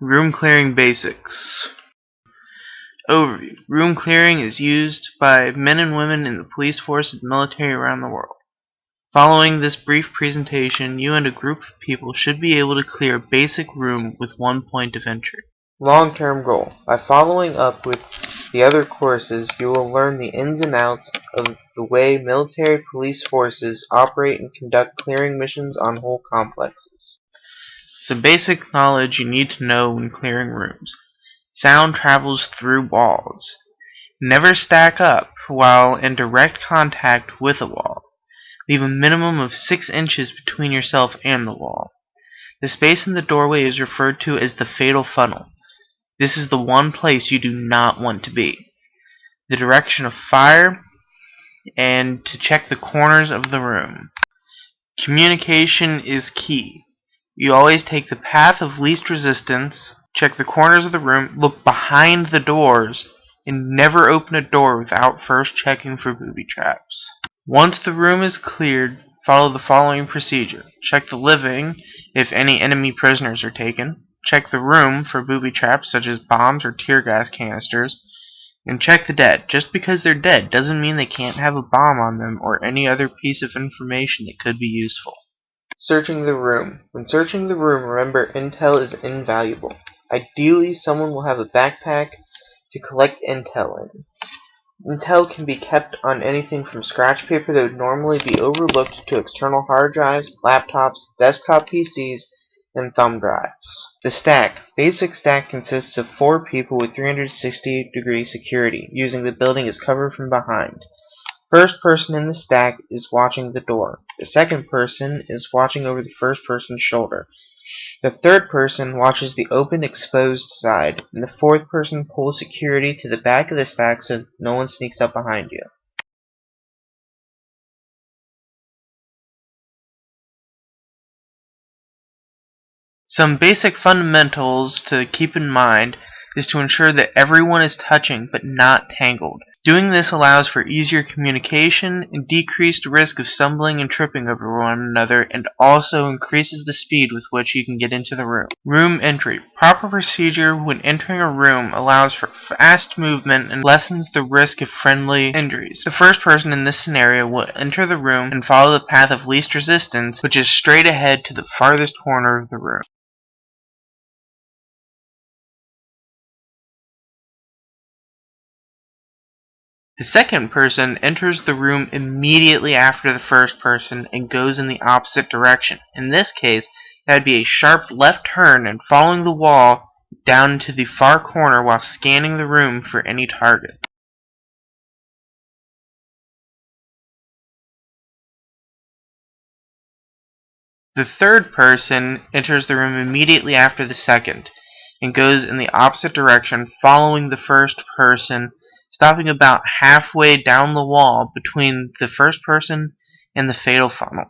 Room clearing basics. Overview. Room clearing is used by men and women in the police force and military around the world. Following this brief presentation, you and a group of people should be able to clear a basic room with one point of entry. Long-term goal. By following up with the other courses, you will learn the ins and outs of the way military police forces operate and conduct clearing missions on whole complexes. Some basic knowledge you need to know when clearing rooms. Sound travels through walls. Never stack up while in direct contact with a wall. Leave a minimum of 6 inches between yourself and the wall. The space in the doorway is referred to as the fatal funnel. This is the one place you do not want to be. The direction of fire, and to check the corners of the room. Communication is key. You always take the path of least resistance, check the corners of the room, look behind the doors, and never open a door without first checking for booby traps. Once the room is cleared, follow the following procedure. Check the living if any enemy prisoners are taken. Check the room for booby traps such as bombs or tear gas canisters. And check the dead. Just because they're dead doesn't mean they can't have a bomb on them or any other piece of information that could be useful. Searching the room. When searching the room, remember intel is invaluable. Ideally, someone will have a backpack to collect intel in. Intel can be kept on anything from scratch paper that would normally be overlooked to external hard drives, laptops, desktop PCs, and thumb drives. The stack. Basic stack consists of 4 people with 360-degree security, using the building as cover from behind. First person in the stack is watching the door. The second person is watching over the first person's shoulder. The third person watches the open, exposed side, and the fourth person pulls security to the back of the stack so no one sneaks up behind you. Some basic fundamentals to keep in mind is to ensure that everyone is touching but not tangled. Doing this allows for easier communication and decreased risk of stumbling and tripping over one another, and also increases the speed with which you can get into the room. Room entry. Proper procedure when entering a room allows for fast movement and lessens the risk of friendly injuries. The first person in this scenario will enter the room and follow the path of least resistance, which is straight ahead to the farthest corner of the room. The second person enters the room immediately after the first person and goes in the opposite direction. In this case, that would be a sharp left turn and following the wall down to the far corner while scanning the room for any target. The third person enters the room immediately after the second and goes in the opposite direction following the first person, stopping about halfway down the wall between the first person and the fatal funnel.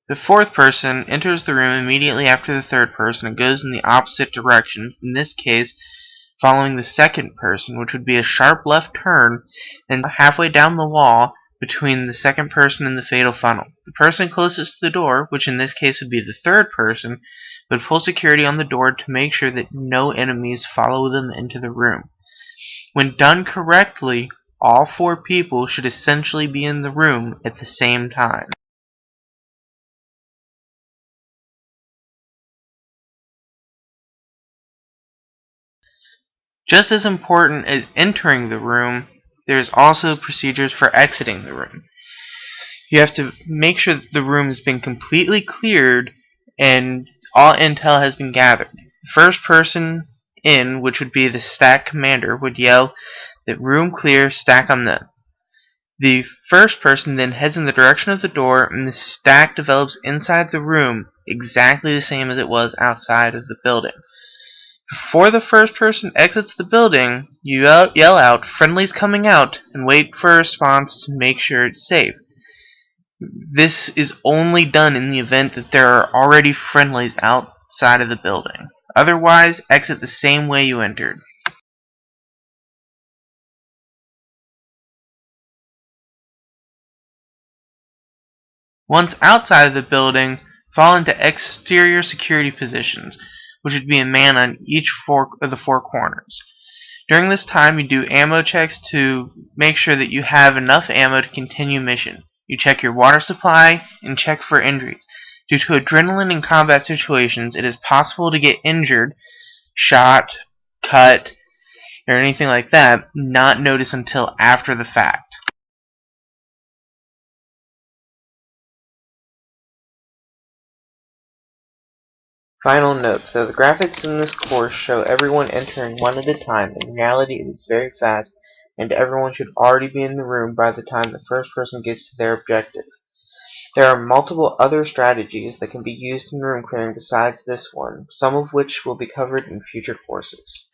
The fourth person enters the room immediately after the third person and goes in the opposite direction, in this case following the second person, which would be a sharp left turn and halfway down the wall between the second person and the fatal funnel. The person closest to the door, which in this case would be the third person, would pull security on the door to make sure that no enemies follow them into the room. When done correctly, all 4 people should essentially be in the room at the same time. Just as important as entering the room, there's also procedures for exiting the room. You have to make sure that the room has been completely cleared and all intel has been gathered. The first person in, which would be the stack commander, would yell that room clear, stack on them. The first person then heads in the direction of the door, and the stack develops inside the room exactly the same as it was outside of the building. Before the first person exits the building, you yell out, "Friendly's coming out," and wait for a response to make sure it's safe. This is only done in the event that there are already friendlies outside of the building. Otherwise, exit the same way you entered. Once outside of the building, fall into exterior security positions, which would be a man on each of the four corners. During this time, you do ammo checks to make sure that you have enough ammo to continue mission. You check your water supply and check for injuries. Due to adrenaline in combat situations, it is possible to get injured, shot, cut, or anything like that, not notice until after the fact. Final note: so the graphics in this course show everyone entering one at a time. In reality, it is very fast, and everyone should already be in the room by the time the first person gets to their objective. There are multiple other strategies that can be used in room clearing besides this one, some of which will be covered in future courses.